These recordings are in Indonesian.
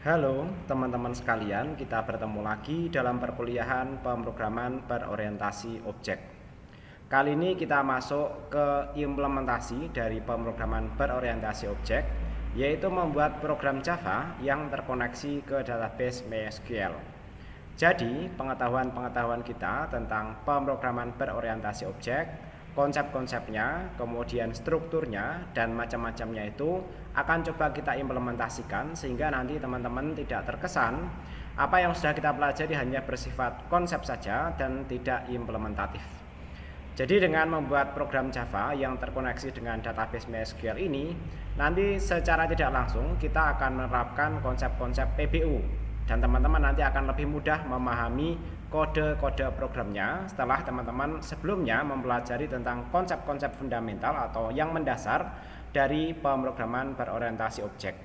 Halo teman-teman sekalian, kita bertemu lagi dalam perkuliahan pemrograman berorientasi objek. Kali ini kita masuk ke implementasi dari pemrograman berorientasi objek, yaitu membuat program Java yang terkoneksi ke database MySQL. Jadi, pengetahuan-pengetahuan kita tentang pemrograman berorientasi objek, konsep-konsepnya, kemudian strukturnya, dan macam-macamnya itu akan coba kita implementasikan sehingga nanti teman-teman tidak terkesan apa yang sudah kita pelajari hanya bersifat konsep saja dan tidak implementatif. Jadi dengan membuat program Java yang terkoneksi dengan database MySQL ini, nanti secara tidak langsung kita akan menerapkan konsep-konsep PBU dan teman-teman nanti akan lebih mudah memahami kode-kode programnya setelah teman-teman sebelumnya mempelajari tentang konsep-konsep fundamental atau yang mendasar dari pemrograman berorientasi objek.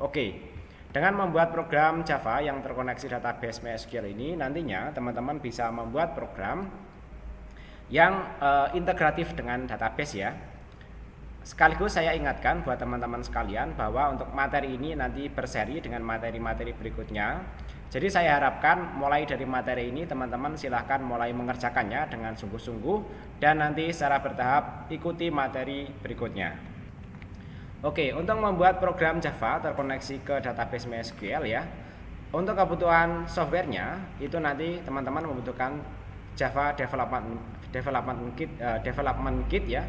Oke, dengan membuat program Java yang terkoneksi database MySQL ini, nantinya teman-teman bisa membuat program yang integratif dengan database ya. Sekaligus saya ingatkan buat teman-teman sekalian bahwa untuk materi ini nanti berseri dengan materi-materi berikutnya. Jadi saya harapkan mulai dari materi ini teman-teman silahkan mulai mengerjakannya dengan sungguh-sungguh dan nanti secara bertahap ikuti materi berikutnya. Oke, untuk membuat program Java terkoneksi ke database MySQL ya. Untuk kebutuhan softwarenya itu nanti teman-teman membutuhkan Java Development Kit ya.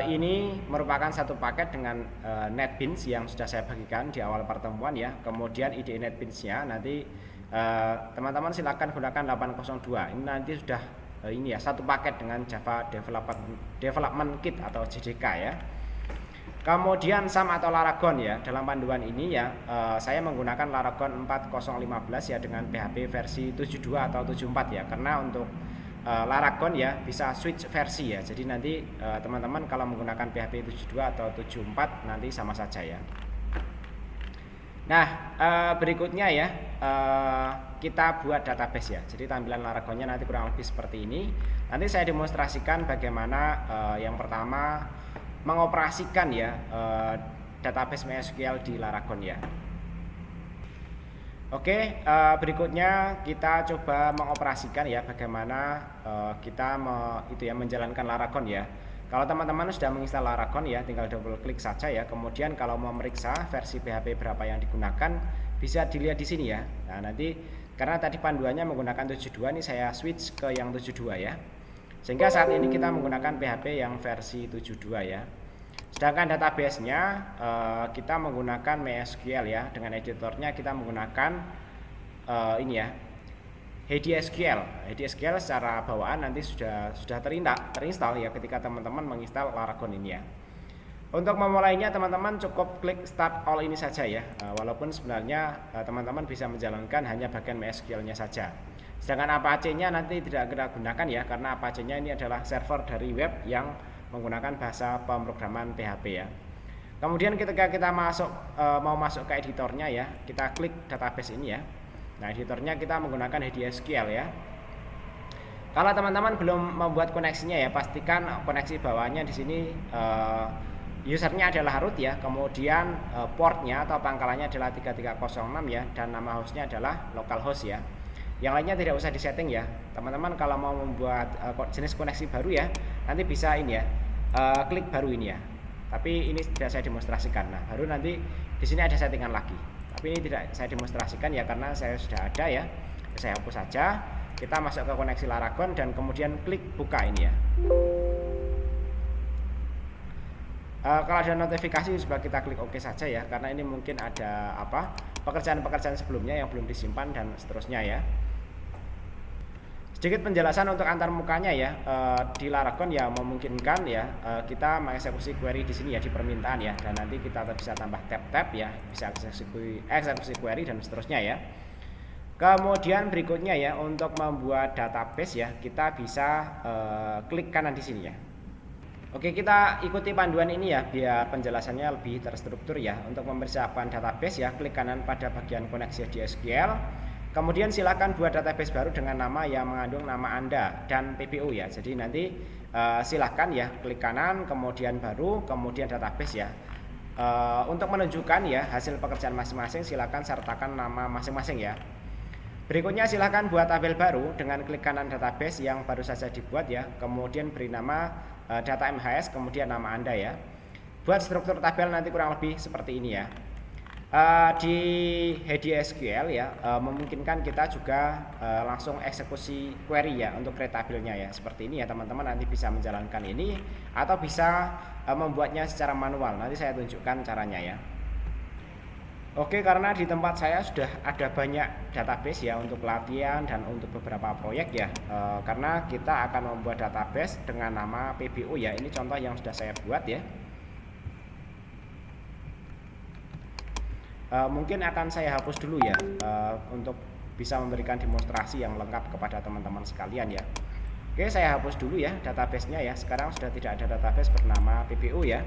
Ini merupakan satu paket dengan NetBeans yang sudah saya bagikan di awal pertemuan ya. Kemudian IDE NetBeans-nya nanti teman-teman silakan gunakan 802. Ini nanti sudah ini ya satu paket dengan Java Development Kit atau JDK ya. Kemudian SAM atau Laragon ya. Dalam panduan ini ya saya menggunakan Laragon 4015 ya dengan PHP versi 72 atau 74 ya. Karena untuk Laragon ya bisa switch versi ya. Jadi nanti teman-teman kalau menggunakan PHP 72 atau 74 nanti sama saja ya. Nah, berikutnya ya kita buat database ya. Jadi tampilan Laragonnya nanti kurang lebih seperti ini. Nanti saya demonstrasikan bagaimana yang pertama mengoperasikan ya database MySQL di Laragon ya. Oke, berikutnya kita coba mengoperasikan ya bagaimana kita menjalankan Laragon ya. Kalau teman-teman sudah menginstal Laragon ya, tinggal double klik saja ya. Kemudian kalau mau memeriksa versi PHP berapa yang digunakan bisa dilihat di sini ya. Nah, nanti karena tadi panduannya menggunakan 72 nih saya switch ke yang 72 ya. Sehingga saat ini kita menggunakan PHP yang versi 72 ya. Sedangkan database-nya kita menggunakan MySQL ya. Dengan editornya kita menggunakan ini ya, HDSQL. HDSQL secara bawaan nanti sudah terinstall ya ketika teman-teman menginstal Laragon ini ya. Untuk memulainya teman-teman cukup klik start all ini saja ya. Walaupun sebenarnya teman-teman bisa menjalankan hanya bagian MySQL-nya saja. Sedangkan Apache-nya nanti tidak kita gunakan ya, karena Apache-nya ini adalah server dari web yang menggunakan bahasa pemrograman PHP ya. Kemudian ketika kita mau masuk ke editornya ya, kita klik database ini ya. Nah, editornya kita menggunakan HDSQL ya. Kalau teman-teman belum membuat koneksinya ya, pastikan koneksi bawahnya di sini usernya adalah root ya, kemudian portnya atau pangkalannya adalah 3306 ya, dan nama hostnya adalah localhost ya. Yang lainnya tidak usah disetting ya. Teman-teman kalau mau membuat jenis koneksi baru ya, nanti bisa ini ya, klik baru ini ya. Tapi ini tidak saya demonstrasikan. Nah, baru nanti di sini ada settingan lagi. Tapi ini tidak saya demonstrasikan ya karena saya sudah ada ya. Saya hapus saja. Kita masuk ke koneksi Laragon dan kemudian klik buka ini ya. Kalau ada notifikasi coba kita klik OK saja ya, karena ini mungkin ada pekerjaan-pekerjaan sebelumnya yang belum disimpan dan seterusnya ya. Sedikit penjelasan untuk antar mukanya ya. Di Laragon ya memungkinkan ya kita mengeksekusi query di sini ya di permintaan ya, dan nanti kita bisa tambah tab-tab ya, bisa eksekusi query dan seterusnya ya. Kemudian berikutnya ya untuk membuat database ya, kita bisa klik kanan di sini ya. Oke, kita ikuti panduan ini ya biar penjelasannya lebih terstruktur ya. Untuk mempersiapkan database ya, klik kanan pada bagian koneksi HDSQL. Kemudian silakan buat database baru dengan nama yang mengandung nama Anda dan PPU ya. Jadi nanti silakan ya klik kanan, kemudian baru, kemudian database ya. Untuk menunjukkan ya hasil pekerjaan masing-masing, silakan sertakan nama masing-masing ya. Berikutnya silakan buat tabel baru dengan klik kanan database yang baru saja dibuat ya. Kemudian beri nama data MHS, kemudian nama Anda ya. Buat struktur tabel nanti kurang lebih seperti ini ya. Di Heady SQL ya, memungkinkan kita juga langsung eksekusi query ya untuk create tabelnya ya. Seperti ini ya teman-teman, nanti bisa menjalankan ini atau bisa membuatnya secara manual. Nanti saya tunjukkan caranya ya. Oke, karena di tempat saya sudah ada banyak database ya untuk latihan dan untuk beberapa proyek ya. Karena kita akan membuat database dengan nama PBO ya. Ini contoh yang sudah saya buat ya. Mungkin akan saya hapus dulu ya untuk bisa memberikan demonstrasi yang lengkap kepada teman-teman sekalian ya. Oke, saya hapus dulu ya database-nya ya. Sekarang sudah tidak ada database bernama PBO ya.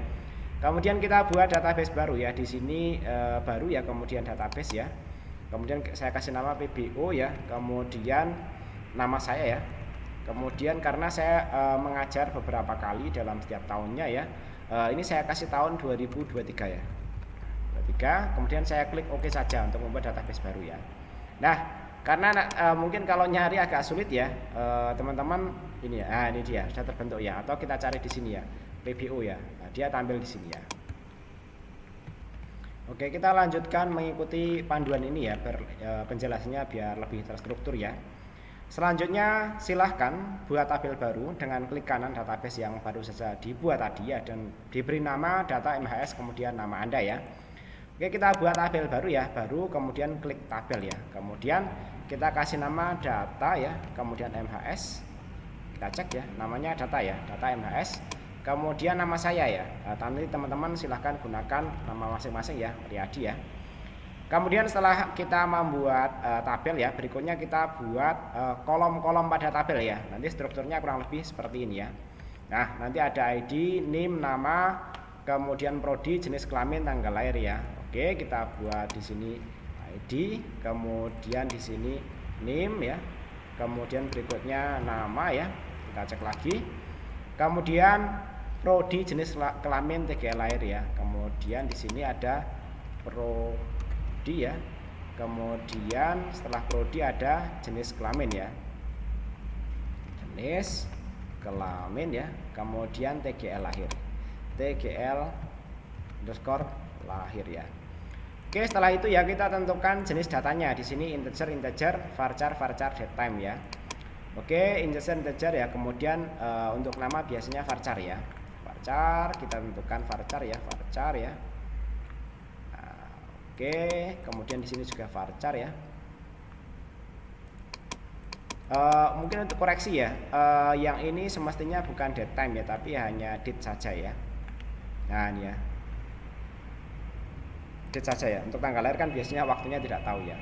Kemudian kita buat database baru ya. Di sini baru ya, kemudian database ya. Kemudian saya kasih nama PBO ya. Kemudian nama saya ya. Kemudian karena saya mengajar beberapa kali dalam setiap tahunnya ya. Ini saya kasih tahun 2023 ya. Kemudian saya klik OK saja untuk membuat database baru ya. Nah, karena mungkin kalau nyari agak sulit ya teman-teman, ini ya. Nah, ini dia sudah terbentuk ya. Atau kita cari di sini ya, PBO ya. Nah, dia tampil di sini ya. Oke, kita lanjutkan mengikuti panduan ini ya, penjelasannya biar lebih terstruktur ya. Selanjutnya silahkan buat tabel baru dengan klik kanan database yang baru saja dibuat tadi ya, dan diberi nama data MHS kemudian nama Anda ya. Oke, kita buat tabel baru ya, baru kemudian klik tabel ya. Kemudian kita kasih nama data ya, kemudian MHS. Kita cek ya, namanya data ya, data MHS. Kemudian nama saya ya. Nanti teman-teman silahkan gunakan nama masing-masing ya, Riyadi ya. Kemudian setelah kita membuat tabel ya, berikutnya kita buat kolom-kolom pada tabel ya. Nanti strukturnya kurang lebih seperti ini ya. Nah, nanti ada ID, NIM, nama, kemudian prodi, jenis kelamin, tanggal lahir ya. Oke, kita buat di sini ID, kemudian di sini NIM ya. Kemudian berikutnya nama ya. Kita cek lagi. Kemudian prodi, jenis kelamin, tanggal lahir ya. Kemudian di sini ada prodi ya. Kemudian setelah prodi ada jenis kelamin ya. Jenis kelamin ya. Kemudian TGL lahir. TGL underscore lahir ya. Oke, setelah itu ya kita tentukan jenis datanya. Di sini integer, varchar, datetime ya. Oke, integer ya. Kemudian untuk nama biasanya varchar ya. Varchar, kita tentukan varchar ya, Nah, oke, kemudian di sini juga varchar ya. Mungkin untuk koreksi ya, yang ini semestinya bukan datetime ya, tapi hanya date saja ya. Nah, ini ya. Saja ya. Untuk tanggal lahir kan biasanya waktunya tidak tahu ya.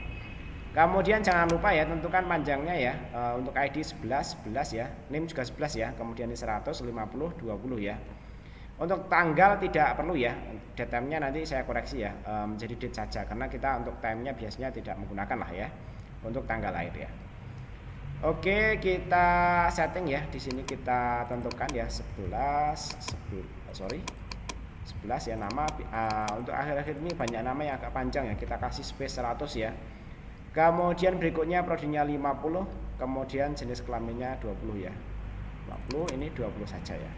Kemudian jangan lupa ya tentukan panjangnya ya. Untuk ID 11 ya, NIM juga 11 ya. Kemudian ini 100, 50, 20 ya. Untuk tanggal tidak perlu ya. Date time-nya nanti saya koreksi ya, menjadi date saja karena kita untuk time-nya biasanya tidak menggunakan lah ya untuk tanggal lahir ya. Oke, kita setting ya. Di sini kita tentukan ya 11 ya nama. Untuk akhir-akhir ini banyak nama yang agak panjang ya, kita kasih space 100 ya. Kemudian berikutnya prodinya 50, kemudian jenis kelaminnya 20 ya. 50, ini 20 saja ya.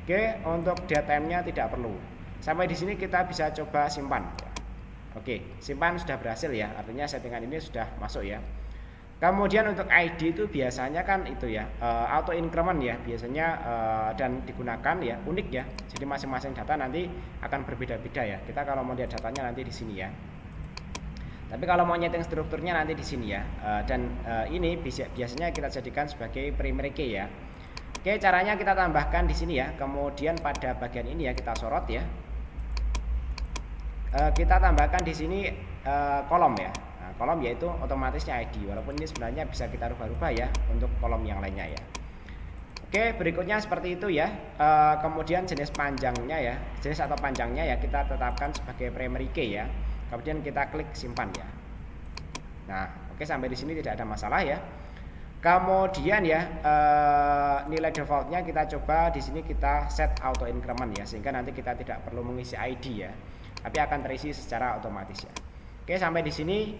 Oke, untuk datetime-nya tidak perlu. Sampai di sini kita bisa coba simpan ya. Oke, simpan sudah berhasil ya, artinya settingan ini sudah masuk ya. Kemudian untuk ID itu biasanya kan itu ya, auto increment ya biasanya, dan digunakan ya unik ya. Jadi masing-masing data nanti akan berbeda-beda ya. Kita kalau mau lihat datanya nanti di sini ya. Tapi kalau mau nyeting strukturnya nanti di sini ya. Ini biasanya kita jadikan sebagai primary key ya. Oke, caranya kita tambahkan di sini ya. Kemudian pada bagian ini ya kita sorot ya. Kita tambahkan di sini kolom ya. Kolom yaitu otomatisnya ID, walaupun ini sebenarnya bisa kita rubah-rubah ya untuk kolom yang lainnya ya. Oke, berikutnya seperti itu ya. Kemudian jenis panjangnya ya, jenis atau panjangnya ya kita tetapkan sebagai primary key ya. Kemudian kita klik simpan ya. Nah, oke, sampai di sini tidak ada masalah ya. Kemudian ya nilai defaultnya kita coba di sini kita set auto increment ya, sehingga nanti kita tidak perlu mengisi ID ya, tapi akan terisi secara otomatis ya. Oke, sampai di sini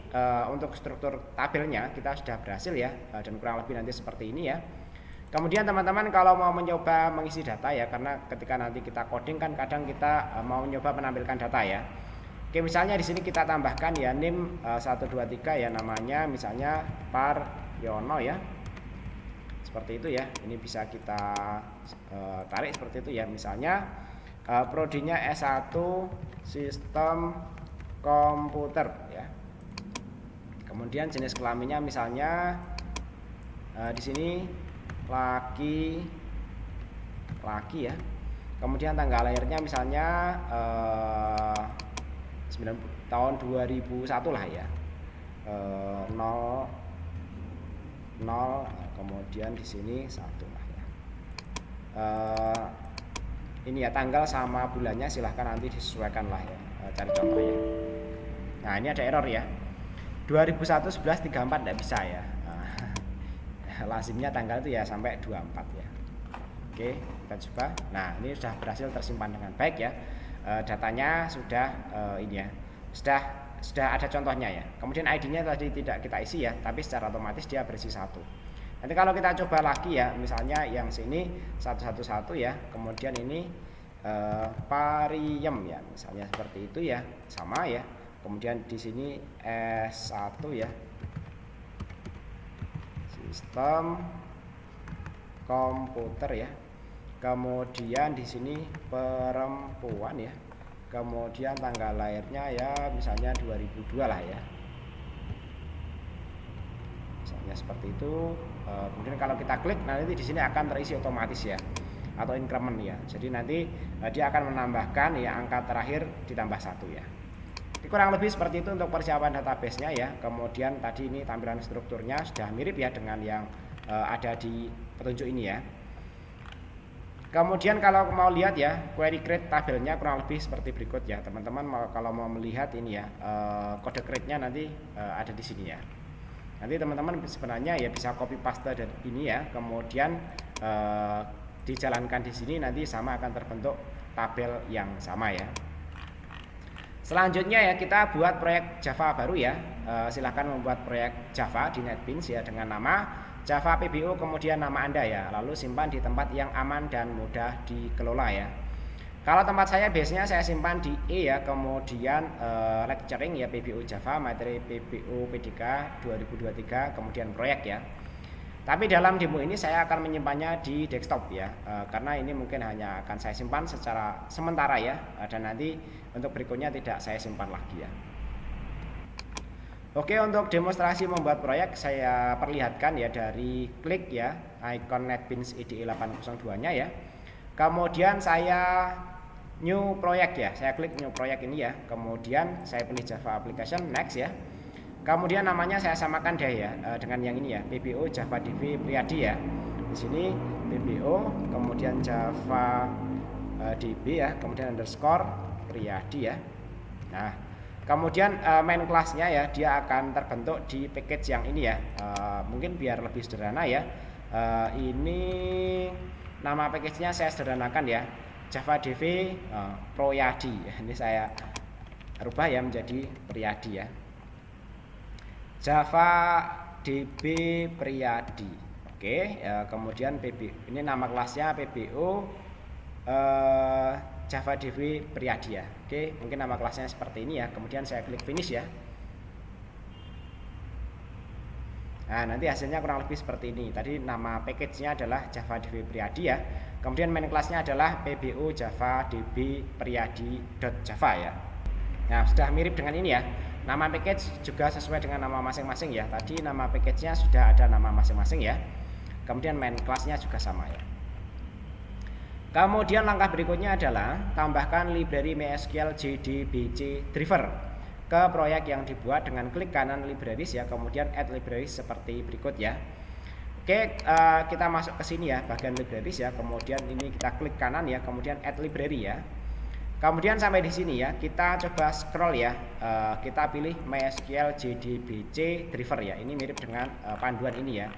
untuk struktur tabelnya kita sudah berhasil ya, dan kurang lebih nanti seperti ini ya. Kemudian teman-teman kalau mau mencoba mengisi data ya, karena ketika nanti kita coding kan kadang kita mau mencoba menampilkan data ya. Oke, misalnya di sini kita tambahkan ya NIM 123 ya, namanya misalnya Paryono ya. Seperti itu ya. Ini bisa kita tarik seperti itu ya. Misalnya prodinya S1 Sistem Komputer ya. Kemudian jenis kelaminnya misalnya di sini laki ya. Kemudian tanggal lahirnya misalnya tahun 2001 lah ya, 0 kemudian di sini 1 lah ya. Ini ya tanggal sama bulannya silahkan nanti disesuaikan lah ya, cari contohnya. Nah ini ada error ya, 2001 11 34 tidak bisa ya. Lazimnya tanggal itu ya sampai 24 ya. Oke, kita coba. Nah ini sudah berhasil tersimpan dengan baik ya. Datanya sudah ini ya, sudah ada contohnya ya. Kemudian ID-nya tadi tidak kita isi ya, tapi secara otomatis dia berisi 1. Nanti kalau kita coba lagi ya, misalnya yang sini 111 ya, kemudian ini Pariem ya, misalnya seperti itu ya, sama ya. Kemudian di sini S1 ya, Sistem Komputer ya. Kemudian di sini perempuan ya. Kemudian tanggal lahirnya ya misalnya 2002 lah ya. Misalnya seperti itu. Kemudian kalau kita klik nanti di sini akan terisi otomatis ya, atau increment ya. Jadi nanti dia akan menambahkan ya angka terakhir ditambah 1 ya. Kurang lebih seperti itu untuk persiapan database-nya ya. Kemudian tadi ini tampilan strukturnya sudah mirip ya dengan yang ada di petunjuk ini ya. Kemudian kalau mau lihat ya query create tabelnya kurang lebih seperti berikut ya teman-teman. Kalau mau melihat ini ya kode create-nya nanti ada di sini ya. Nanti teman-teman sebenarnya ya bisa copy paste dari ini ya, kemudian dijalankan di sini nanti sama akan terbentuk tabel yang sama ya. Selanjutnya ya kita buat proyek Java baru ya. Silahkan membuat proyek Java di NetBeans ya dengan nama Java PBO, kemudian nama Anda ya, lalu simpan di tempat yang aman dan mudah dikelola ya. Kalau tempat saya biasanya saya simpan di E ya, kemudian lecturing ya PBO Java, materi PBO PDK 2023, kemudian proyek ya. Tapi dalam demo ini saya akan menyimpannya di desktop ya, karena ini mungkin hanya akan saya simpan secara sementara ya, dan nanti untuk berikutnya tidak saya simpan lagi ya. Oke, untuk demonstrasi membuat proyek saya perlihatkan ya dari klik ya icon NetBeans IDE 802-nya ya. Kemudian saya new project ya, saya klik new project ini ya. Kemudian saya pilih Java application, next ya. Kemudian namanya saya samakan deh ya dengan yang ini ya, PBO Java DB Priadi ya. Di sini PBO, kemudian Java DB ya, kemudian underscore Priadi ya. Nah, kemudian main kelasnya ya, dia akan terbentuk di package yang ini ya. Mungkin biar lebih sederhana ya. Ini nama package-nya saya sederhanakan ya, Java DB Priadi. Ini saya rubah ya menjadi Priadi ya. Java DB Priadi. Oke, kemudian PB ini nama kelasnya PBO Java DB Priadi ya. Oke, mungkin nama kelasnya seperti ini ya. Kemudian saya klik finish ya. Nah, nanti hasilnya kurang lebih seperti ini. Tadi nama package-nya adalah Java DB Priadi ya. Kemudian main kelasnya adalah PBO Java DB Priadi.java ya. Nah, sudah mirip dengan ini ya. Nama package juga sesuai dengan nama masing-masing ya. Tadi nama package-nya sudah ada nama masing-masing ya. Kemudian main kelasnya juga sama ya. Kemudian langkah berikutnya adalah tambahkan library MySQL JDBC driver ke proyek yang dibuat dengan klik kanan libraries ya, kemudian add libraries seperti berikut ya. Oke, kita masuk ke sini ya, bagian libraries ya, kemudian ini kita klik kanan ya, kemudian add library ya. Kemudian sampai di sini ya, kita coba scroll ya, kita pilih MySQL JDBC driver ya. Ini mirip dengan panduan ini ya.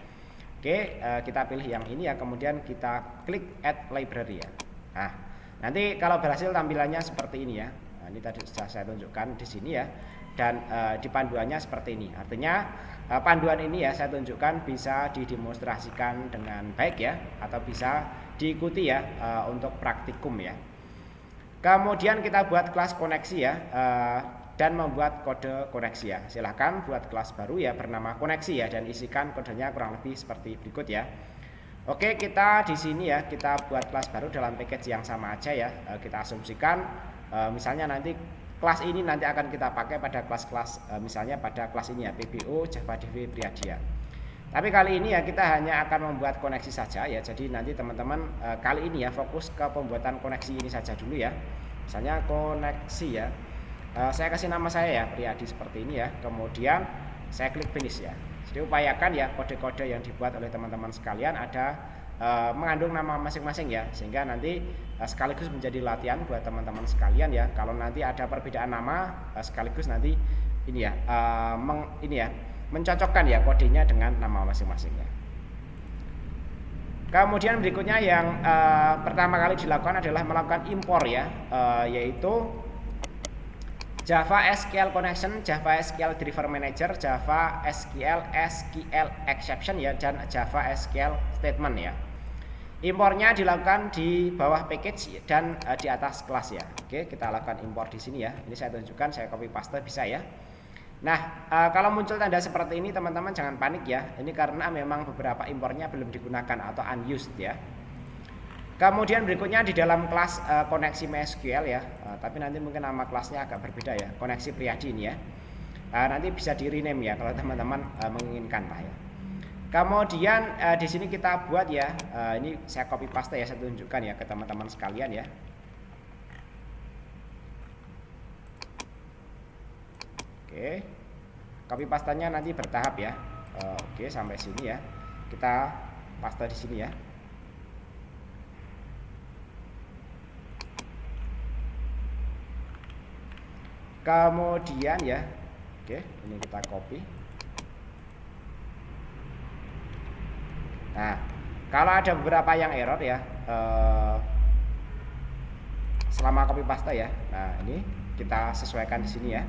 Oke, kita pilih yang ini ya, kemudian kita klik add library ya. Nah, nanti kalau berhasil tampilannya seperti ini ya. Nah, ini tadi sudah saya tunjukkan di sini ya. Dan di panduannya seperti ini. Artinya panduan ini ya saya tunjukkan bisa didemonstrasikan dengan baik ya, atau bisa diikuti ya untuk praktikum ya. Kemudian kita buat kelas koneksi ya, dan membuat kode koneksi ya. Silahkan buat kelas baru ya bernama koneksi ya, dan isikan kodenya kurang lebih seperti berikut ya. Oke, kita di sini ya kita buat kelas baru dalam package yang sama aja ya. Kita asumsikan misalnya nanti kelas ini nanti akan kita pakai pada kelas-kelas misalnya pada kelas ini ya, PBO Java Dev Priadia. Tapi kali ini ya kita hanya akan membuat koneksi saja ya. Jadi nanti teman-teman kali ini ya fokus ke pembuatan koneksi ini saja dulu ya. Misalnya koneksi ya. Saya kasih nama saya ya Priadi seperti ini ya, kemudian saya klik finish ya. Jadi upayakan ya kode-kode yang dibuat oleh teman-teman sekalian ada mengandung nama masing-masing ya, sehingga nanti sekaligus menjadi latihan buat teman-teman sekalian ya. Kalau nanti ada perbedaan nama sekaligus nanti ini ya mencocokkan ya kodenya dengan nama masing-masing ya. Kemudian berikutnya yang pertama kali dilakukan adalah melakukan impor ya, yaitu Java SQL Connection, Java SQL Driver Manager, Java SQL Exception ya, dan Java SQL Statement ya. Impornya dilakukan di bawah package dan di atas kelas ya. Oke, kita lakukan impor di sini ya. Ini saya tunjukkan, saya copy paste bisa ya. Nah, kalau muncul tanda seperti ini teman-teman jangan panik ya. Ini karena memang beberapa impornya belum digunakan atau unused ya. Kemudian berikutnya di dalam kelas koneksi MySQL ya, tapi nanti mungkin nama kelasnya agak berbeda ya, koneksi Priadi ini ya. Nanti bisa di rename ya kalau teman-teman menginginkan lah ya. Kemudian di sini kita buat ya, ini saya copy paste ya, saya tunjukkan ya ke teman-teman sekalian ya. Oke, copy pastanya nanti bertahap ya. Oke, sampai sini ya, kita paste di sini ya. Kemudian ya, oke, ini kita copy. Nah, kalau ada beberapa yang error ya, selama copy paste ya. Nah, ini kita sesuaikan di sini ya.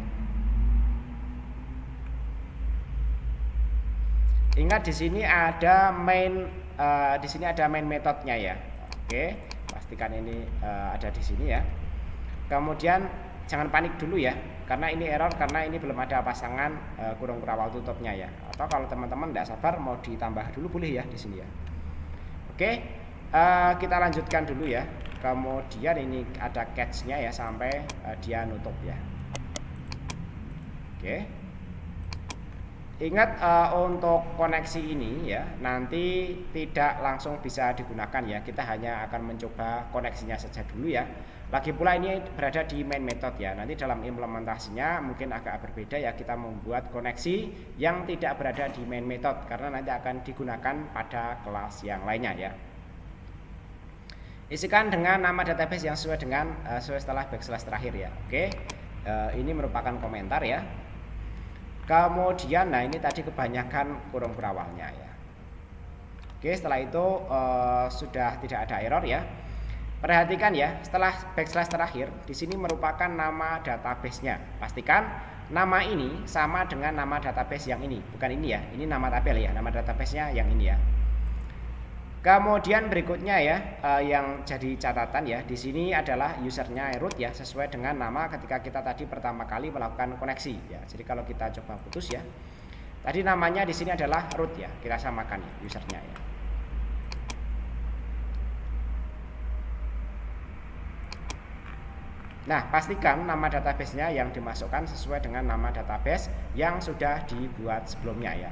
Ingat di sini ada main, di sini ada main metodenya ya. Oke, pastikan ini ada di sini ya. Kemudian jangan panik dulu ya, karena ini error karena ini belum ada pasangan kurung awal tutupnya ya. Atau kalau teman-teman tidak sabar mau ditambah dulu boleh ya di sini ya. Oke, kita lanjutkan dulu ya. Kemudian ini ada catch-nya ya sampai dia nutup ya. Oke. Ingat untuk koneksi ini ya nanti tidak langsung bisa digunakan ya. Kita hanya akan mencoba koneksinya saja dulu ya. Lagi pula ini berada di main method ya. Nanti dalam implementasinya mungkin agak berbeda ya. Kita membuat koneksi yang tidak berada di main method karena nanti akan digunakan pada kelas yang lainnya ya. Isikan dengan nama database yang sesuai dengan setelah backslash terakhir ya. Oke, ini merupakan komentar ya. Kemudian nah ini tadi kebanyakan kurung berawalnya ya. Oke, setelah itu sudah tidak ada error ya. Perhatikan ya, setelah backslash terakhir di sini merupakan nama database-nya. Pastikan nama ini sama dengan nama database yang ini, bukan ini ya. Ini nama tabel ya, nama database-nya yang ini ya. Kemudian berikutnya ya, yang jadi catatan ya, di sini adalah usernya root ya, sesuai dengan nama ketika kita tadi pertama kali melakukan koneksi ya. Jadi kalau kita coba putus ya, tadi namanya di sini adalah root ya, kita samakan ya usernya ya. Nah, pastikan nama database-nya yang dimasukkan sesuai dengan nama database yang sudah dibuat sebelumnya ya.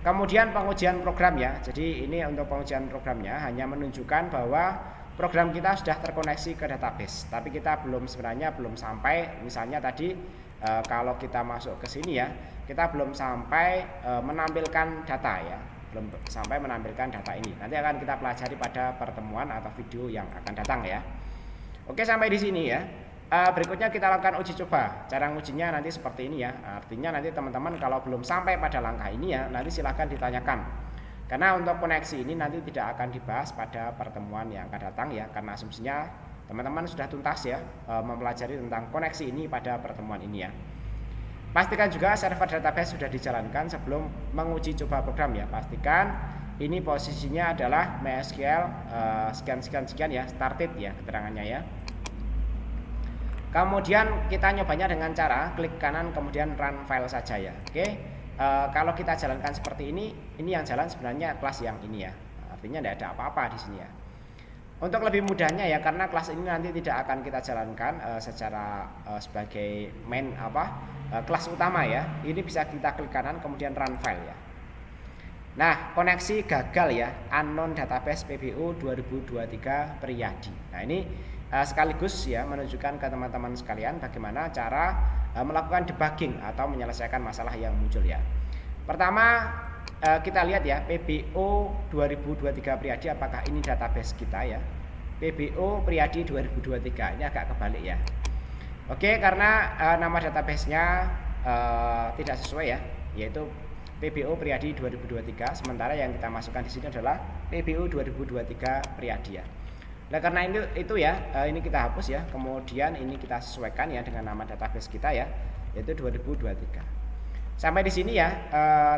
Kemudian pengujian program ya. Jadi ini untuk pengujian programnya hanya menunjukkan bahwa program kita sudah terkoneksi ke database. Tapi kita sebenarnya belum sampai, misalnya tadi kalau kita masuk ke sini ya, kita belum sampai menampilkan data ya. Belum sampai menampilkan data ini. Nanti akan kita pelajari pada pertemuan atau video yang akan datang ya. Oke, sampai di sini ya. Berikutnya kita lakukan uji coba. Cara ngujinya nanti seperti ini ya. Artinya nanti teman-teman kalau belum sampai pada langkah ini ya, nanti silahkan ditanyakan Karena untuk koneksi ini nanti tidak akan dibahas pada pertemuan yang akan datang ya, karena asumsinya teman-teman sudah tuntas ya mempelajari tentang koneksi ini pada pertemuan ini ya. Pastikan juga server database sudah dijalankan sebelum menguji coba program ya. Pastikan ini posisinya adalah MySQL sekian ya, started ya keterangannya ya. Kemudian kita nyobanya dengan cara klik kanan kemudian run file saja ya. Oke. Kalau kita jalankan seperti ini yang jalan sebenarnya kelas yang ini ya. Artinya tidak ada apa-apa di sini ya. Untuk lebih mudahnya ya, karena kelas ini nanti tidak akan kita jalankan secara sebagai main kelas utama ya. Ini bisa kita klik kanan kemudian run file ya. Nah, koneksi gagal ya, unknown database PBO 2023 Priyadi. Nah, ini sekaligus ya menunjukkan ke teman-teman sekalian bagaimana cara melakukan debugging atau menyelesaikan masalah yang muncul ya. Pertama kita lihat ya PBO 2023 Priyadi, apakah ini database kita ya. PBO Priyadi 2023 ini agak kebalik ya. Oke, karena nama databasenya tidak sesuai ya, yaitu PBO Priyadi 2023, sementara yang kita masukkan di sini adalah PBO 2023 Priyadi ya. Nah, karena itu ya ini kita hapus ya, kemudian ini kita sesuaikan ya dengan nama database kita ya, yaitu 2023. Sampai di sini ya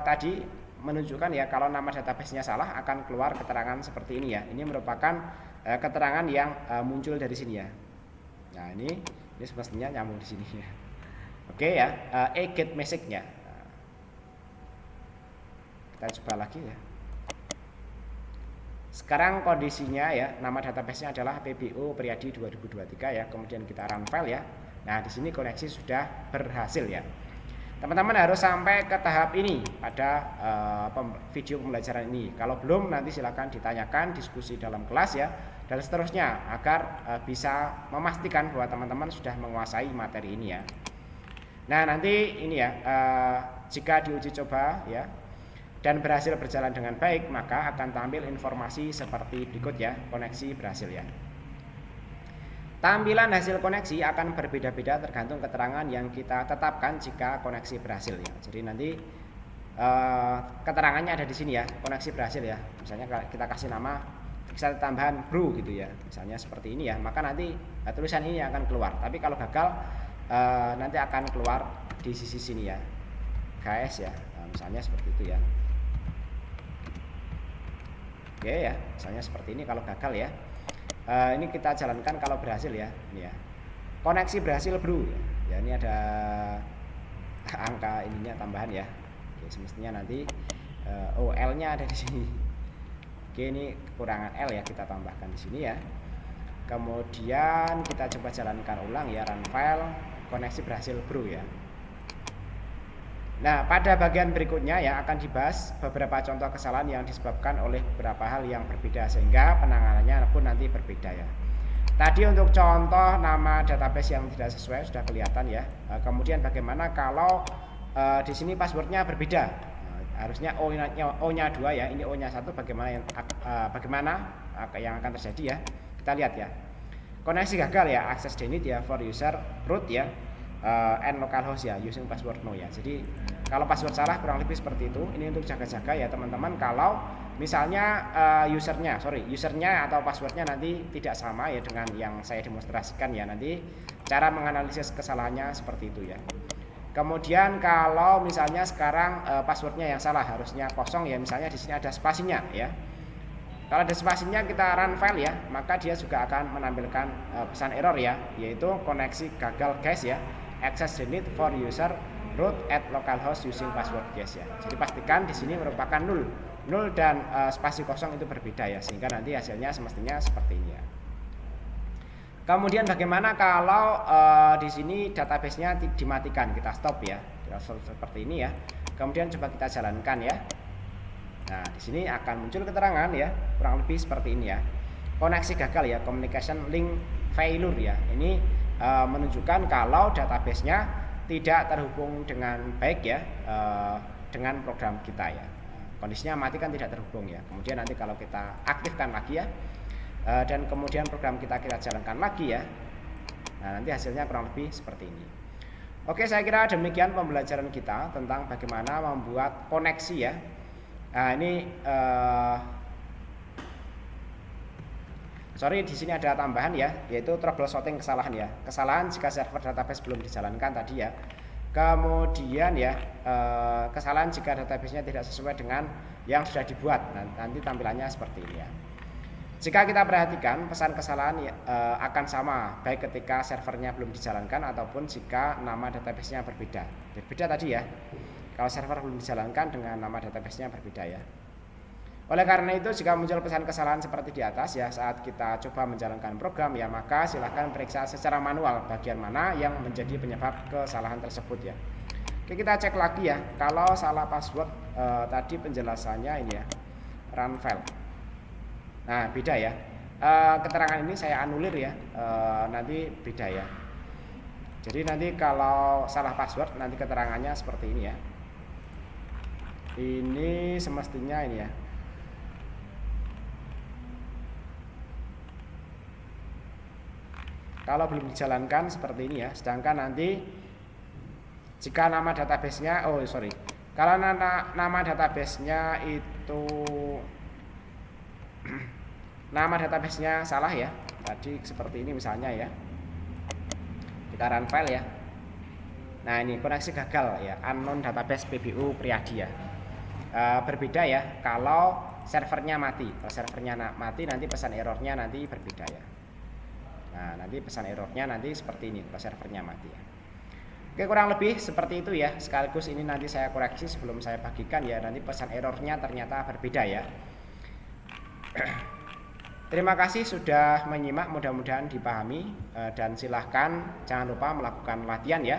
tadi menunjukkan ya kalau nama databasenya salah akan keluar keterangan seperti ini ya. Ini merupakan keterangan yang muncul dari sini ya. Nah, ini semestinya nyambung di sini ya. Oke ya, get message-nya. Kita coba lagi ya. Sekarang kondisinya ya, nama databasenya adalah PBO Priyadi 2023 ya. Kemudian kita run file ya. Nah, di sini koneksi sudah berhasil ya. Teman-teman harus sampai ke tahap ini pada video pembelajaran ini. Kalau belum nanti silakan ditanyakan, diskusi dalam kelas ya, dan seterusnya agar bisa memastikan bahwa teman-teman sudah menguasai materi ini ya. Nah, nanti ini ya jika diuji coba ya dan berhasil berjalan dengan baik, maka akan tampil informasi seperti berikut ya, koneksi berhasil ya. Tampilan hasil koneksi akan berbeda-beda tergantung keterangan yang kita tetapkan jika koneksi berhasil ya. Jadi nanti keterangannya ada di sini ya, koneksi berhasil ya. Misalnya kita kasih nama, bisa tambahan bro gitu ya, misalnya seperti ini ya, maka nanti tulisan ini akan keluar. Tapi kalau gagal nanti akan keluar di sisi sini ya, guys ya, misalnya seperti itu ya. Oke ya, misalnya seperti ini kalau gagal ya. Ini kita jalankan kalau berhasil ya. Ini ya. Koneksi berhasil bro. Ya, ini ada angka ininya tambahan ya. Oke, semestinya nanti L-nya ada di sini. Oke, ini kekurangan L ya, kita tambahkan di sini ya. Kemudian kita coba jalankan ulang ya, run file, koneksi berhasil bro ya. Nah, pada bagian berikutnya ya akan dibahas beberapa contoh kesalahan yang disebabkan oleh beberapa hal yang berbeda sehingga penanganannya pun nanti berbeda ya. Tadi untuk contoh nama database yang tidak sesuai sudah kelihatan ya. Kemudian bagaimana kalau di sini passwordnya berbeda? Harusnya O-nya 2 ya, ini O-nya 1, bagaimana yang akan terjadi ya? Kita lihat ya. Koneksi gagal ya, access denied ya for user root ya. And localhost ya, using password no ya. Jadi kalau password salah kurang lebih seperti itu. Ini untuk jaga-jaga ya teman-teman. Kalau misalnya usernya atau passwordnya nanti tidak sama ya dengan yang saya demonstrasikan ya, nanti cara menganalisis kesalahannya seperti itu ya. Kemudian kalau misalnya sekarang passwordnya yang salah, harusnya kosong ya, misalnya di sini ada spasinya ya. Kalau ada spasinya kita run file ya, maka dia juga akan menampilkan pesan error ya, yaitu koneksi gagal guys ya. Access denied for user root at localhost using password guys ya. Jadi pastikan di sini merupakan 0 dan spasi kosong itu berbeda ya, sehingga nanti hasilnya semestinya seperti ini ya. Kemudian bagaimana kalau di sini database-nya dimatikan, kita stop ya, kita stop seperti ini ya. Kemudian coba kita jalankan ya. Nah, di sini akan muncul keterangan ya, kurang lebih seperti ini ya. Koneksi gagal ya, communication link failure ya. Ini menunjukkan kalau database-nya tidak terhubung dengan baik ya dengan program kita ya. Kondisinya mati kan tidak terhubung ya. Kemudian nanti kalau kita aktifkan lagi ya, dan kemudian program kita jalankan lagi ya, nah nanti hasilnya kurang lebih seperti ini. Oke, saya kira demikian pembelajaran kita tentang bagaimana membuat koneksi ya Nah, ini sorry, di sini ada tambahan ya, yaitu troubleshooting kesalahan ya. Kesalahan jika server database belum dijalankan tadi ya. Kemudian ya, kesalahan jika databasenya tidak sesuai dengan yang sudah dibuat. Nah, nanti tampilannya seperti ini ya. Jika kita perhatikan, pesan kesalahan akan sama baik ketika servernya belum dijalankan ataupun jika nama databasenya berbeda. Berbeda tadi ya. Kalau server belum dijalankan dengan nama databasenya berbeda ya. Oleh karena itu, jika muncul pesan kesalahan seperti di atas ya saat kita coba menjalankan program ya, maka silahkan periksa secara manual bagian mana yang menjadi penyebab kesalahan tersebut ya. Oke, kita cek lagi ya. Kalau salah password tadi penjelasannya ini ya, run file. Nah, beda ya. Keterangan ini saya anulir ya. Nanti beda ya. Jadi nanti kalau salah password nanti keterangannya seperti ini ya. Ini semestinya ini ya. Kalau belum dijalankan seperti ini ya, sedangkan nanti jika nama databasenya, kalau nama databasenya itu nama databasenya salah ya, tadi seperti ini misalnya ya, kita run file ya. Nah, ini koneksi gagal ya, unknown database PBU Priadi ya. Berbeda ya kalau servernya mati. Kalau servernya mati nanti pesan errornya nanti berbeda ya. Nah, nanti pesan errornya nanti seperti ini kalau servernya mati ya. Oke, kurang lebih seperti itu ya. Sekaligus ini nanti saya koreksi sebelum saya bagikan ya. Nanti pesan errornya ternyata berbeda ya. Terima kasih sudah menyimak, mudah-mudahan dipahami dan silahkan jangan lupa melakukan latihan ya.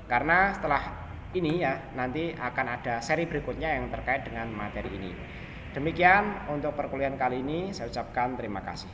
Karena setelah ini ya nanti akan ada seri berikutnya yang terkait dengan materi ini. Demikian untuk perkuliahan kali ini, saya ucapkan terima kasih.